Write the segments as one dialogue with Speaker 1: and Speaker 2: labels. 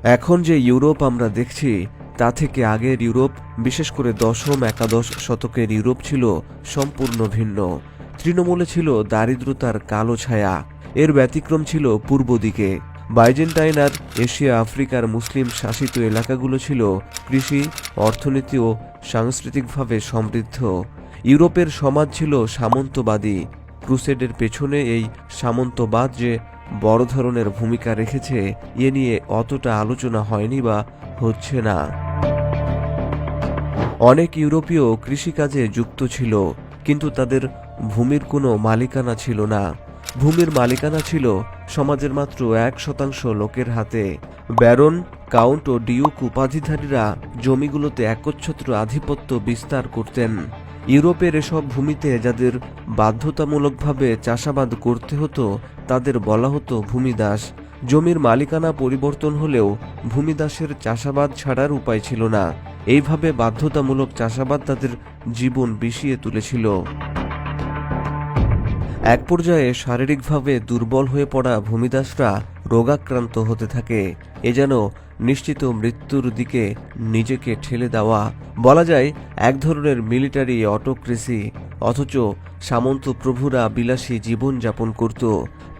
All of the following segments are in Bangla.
Speaker 1: এখন যে ইউরোপ আমরা দেখছি তা থেকে আগের ইউরোপ, বিশেষ করে দশম একাদশ শতকের ইউরোপ ছিল সম্পূর্ণ ভিন্ন। তৃণমূলে ছিল দারিদ্রতার কালো ছায়া। এর ব্যতিক্রম ছিল পূর্ব দিকে। বাইজেন্টাইন আর এশিয়া আফ্রিকার মুসলিম শাসিত এলাকাগুলো ছিল কৃষি, অর্থনীতি ও সাংস্কৃতিকভাবে সমৃদ্ধ। ইউরোপের সমাজ ছিল সামন্তবাদী। ক্রুসেডের পেছনে এই সামন্তবাদ যে বড় ধরনের ভূমিকা রেখেছে এ নিয়ে অতটা আলোচনা হয়নি বা হচ্ছে না। অনেক ইউরোপীয় কৃষিকাজে যুক্ত ছিল, কিন্তু তাদের ভূমির কোনো মালিকানা ছিল না। ভূমির মালিকানা ছিল সমাজের মাত্র 1% লোকের হাতে। ব্যারন, কাউন্ট ও ডিউক উপাধিধারীরা জমিগুলোতে একচ্ছত্র আধিপত্য বিস্তার করতেন। ইউরোপের এসব ভূমিতে যাদের বাধ্যতামূলকভাবে চাষাবাদ করতে হতো তাদের বলা হতো ভূমিদাস। জমির মালিকানা পরিবর্তন হলেও ভূমিদাসের চাষাবাদ ছাড়ার উপায় ছিল না। এইভাবে বাধ্যতামূলক চাষাবাদ তাদের জীবন বিষিয়ে তুলেছিল। এক পর্যায়ে শারীরিকভাবে দুর্বল হয়ে পড়া ভূমিদাসরা রোগাক্রান্ত হতে থাকে। এ যেন নিশ্চিত মৃত্যুর দিকে নিজেকে ঠেলে দেওয়া। বলা যায় এক ধরনের মিলিটারি অটোক্রেসি। অথচ সামন্ত প্রভুরা বিলাসী জীবন যাপন করত।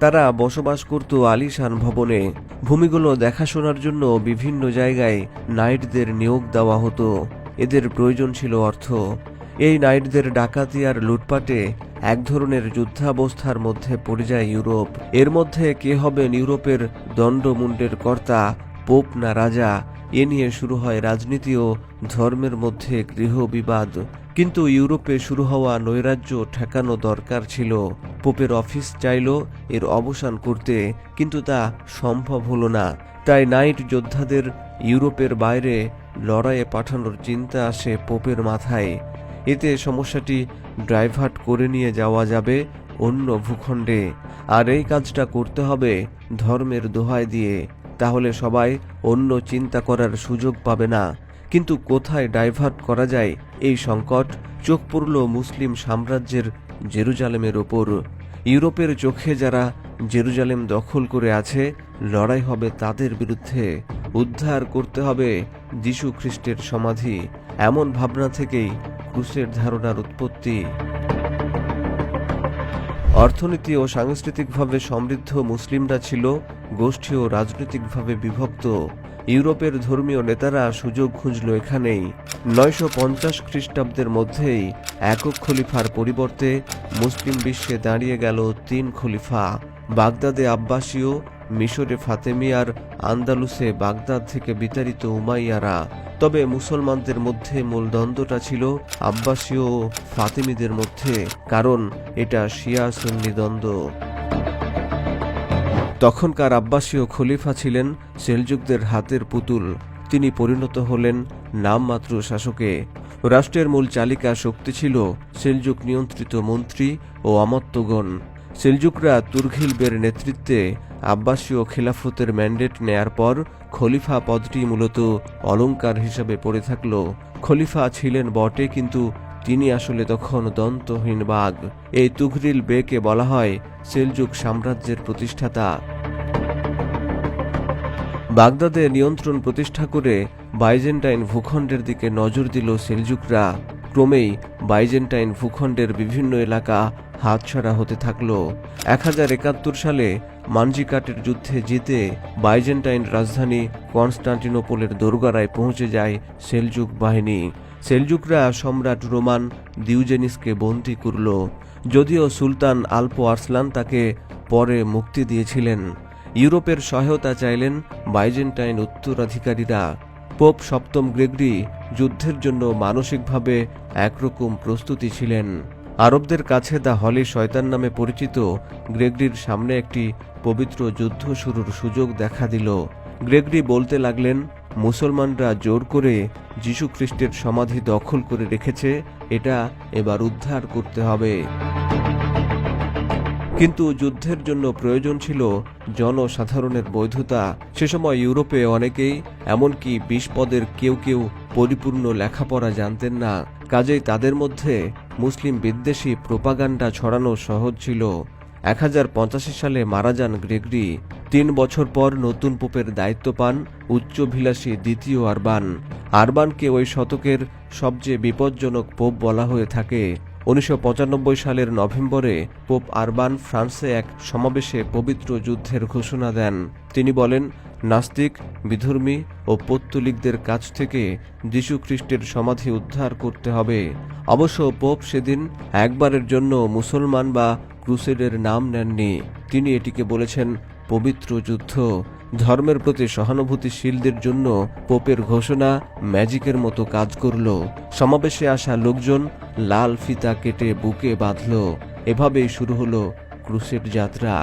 Speaker 1: তারা বসবাস করত আলিশান ভবনে। ভূমিগুলো দেখাশোনার জন্য বিভিন্ন জায়গায় নাইটদের নিয়োগ দেওয়া হতো। এদের প্রয়োজন ছিল অর্থ। এই নাইটদের ডাকাতি আর লুটপাটে এক ধরনের যুদ্ধাবস্থার মধ্যে পড়ে যায় ইউরোপ। এর মধ্যে কে হবেন ইউরোপের দণ্ডমুণ্ডের কর্তা, পোপ না রাজা, এ নিয়ে শুরু হয় রাজনীতি ও ধর্মের মধ্যে গৃহবিবাদ। কিন্তু ইউরোপে শুরু হওয়া নৈরাজ্য ঠেকানো দরকার ছিল। পোপের অফিস চাইল এর অবসান করতে, কিন্তু তা সম্ভব হলো না। তাই নাইট যোদ্ধাদের ইউরোপের বাইরে লড়াইয়ে পাঠানোর চিন্তা আসে পোপের মাথায়। এতে সমস্যাটি ডাইভার্ট করে নিয়ে যাওয়া যাবে অন্য ভূখণ্ডে। আর এই কাজটা করতে হবে ধর্মের দোহাই দিয়ে। তাহলে সবাই অন্য চিন্তা করার সুযোগ পাবে না। কিন্তু কোথায় ডাইভার্ট করা যায় এই সংকট চোখ পড়ল মুসলিম সাম্রাজ্যের জেরুজালেমের ওপর। ইউরোপের চোখে যারা জেরুজালেম দখল করে আছে, লড়াই হবে তাদের বিরুদ্ধে। উদ্ধার করতে হবে যীশু খ্রিস্টের সমাধি। এমন ভাবনা থেকেই ক্রুসের ধারণার উৎপত্তি। অর্থনীতি ও সাংস্কৃতিকভাবে সমৃদ্ধ মুসলিমরা ছিল গোষ্ঠী ও রাজনৈতিকভাবে বিভক্ত। ইউরোপের ধর্মীয় নেতারা সুযোগ খুঁজল এখানেই। 950 খ্রিস্টাব্দের মধ্যেই একক খলিফার পরিবর্তে মুসলিম বিশ্বে দাঁড়িয়ে গেল 3 খলিফা। বাগদাদে আব্বাসীয়, মিশরে ফাতেমি আর আন্দালুসে বাগদাদ থেকে বিতাড়িত উমাইয়ারা। তবে মুসলমানদের মধ্যে মূল দ্বন্দ্বটা ছিল আব্বাসীয় ও ফাতেমিদের মধ্যে, কারণ এটা শিয়া সুন্নি দ্বন্দ্ব। তখনকার আব্বাসীয় খলিফা ছিলেন সেলজুকদের হাতের পুতুল। তিনি পরিণত হলেন নামমাত্র শাসকে। রাষ্ট্রের মূল চালিকা শক্তি ছিল সেলজুক নিয়ন্ত্রিত মন্ত্রী ও অমাত্যগণ। সেলজুকরা তুর্ঘিলবের নেতৃত্বে আব্বাসীয় খিলাফতের ম্যান্ডেট নেয়ার পর খলিফা পদটি মূলত অলংকার হিসাবে পড়ে থাকল। খলিফা ছিলেন বটে, কিন্তু তিনি আসলে তখন দন্তহীন বাঘ। এই তুঘরিল বেকে বলা হয় সেলজুক সাম্রাজ্যের প্রতিষ্ঠাতা। বাগদাদে নিয়ন্ত্রণ প্রতিষ্ঠা করে বাইজেন্টাইন ভূখণ্ডের দিকে নজর দিল সেলজুকরা। ক্রমেই বাইজেন্টাইন ভূখণ্ডের বিভিন্ন এলাকা হাতছাড়া হতে থাকল। 1071 সালে মানজিকাটের যুদ্ধে জিতে বাইজেন্টাইন রাজধানী কনস্টান্টিনোপলের দোরগোড়ায় পৌঁছে যায় সেলজুক বাহিনী। সেলজুকরা সম্রাট রোমান দিউজেনিসকে বন্দী করল। যদিও সুলতান আলপো আরসলান তাকে পরে মুক্তি দিয়েছিলেন। ইউরোপের সহায়তা চাইলেন বাইজেন্টাইন উত্তরাধিকারীরা। পোপ সপ্তম গ্রেগরি যুদ্ধের জন্য মানসিকভাবে একরকম প্রস্তুতি ছিলেন। আরবদের কাছে দ্য হলি শয়তান নামে পরিচিত গ্রেগরির সামনে একটি পবিত্র যুদ্ধ শুরুর সুযোগ দেখা দিল। গ্রেগরি বলতে লাগলেন, মুসলমানরা জোর করে যীশু খ্রিস্টের সমাধি দখল করে রেখেছে, এটা এবার উদ্ধার করতে হবে। কিন্তু যুদ্ধের জন্য প্রয়োজন ছিল জনসাধারণের বৈধতা। সে সময় ইউরোপে অনেকেই, এমনকি 20 পদের কেউ কেউ পরিপূর্ণ লেখাপড়া জানতেন না। কাজেই তাদের মধ্যে মুসলিম বিদ্বেষী প্রোপাগান্ডা ছড়ানো সহজ ছিল। 1085 সালে মারা যান গ্রেগরি। 3 বছর পর নতুন পোপের দায়িত্ব পান উচ্চভিলাষী দ্বিতীয় আরবান। আরবানকে ওই শতকের সবচেয়ে বিপজ্জনক পোপ বলা হয়ে থাকে। 1995 সালের নভেম্বরে পোপ আরবান ফ্রান্সে এক সমাবেশে পবিত্র যুদ্ধের ঘোষণা দেন। তিনি বলেন, নাস্তিক, বিধর্মী ও পৌত্তলিকদের কাছ থেকে যীশু খ্রিস্টের সমাধি উদ্ধার করতে হবে। অবশ্য পোপ সেদিন একবারের জন্য মুসলমান বা ক্রুসেডের নাম নেননি। তিনি এটিকে বলেছেন পবিত্র যুদ্ধ। ধর্মের প্রতি সহানুভূতিশীলদের জন্য পোপের ঘোষণা ম্যাজিকের মতো কাজ করল। সমাবেশে আসা লোকজন লাল ফিতা কেটে বুকে বাঁধল। এভাবেই শুরু হলো ক্রুসেড যাত্রা।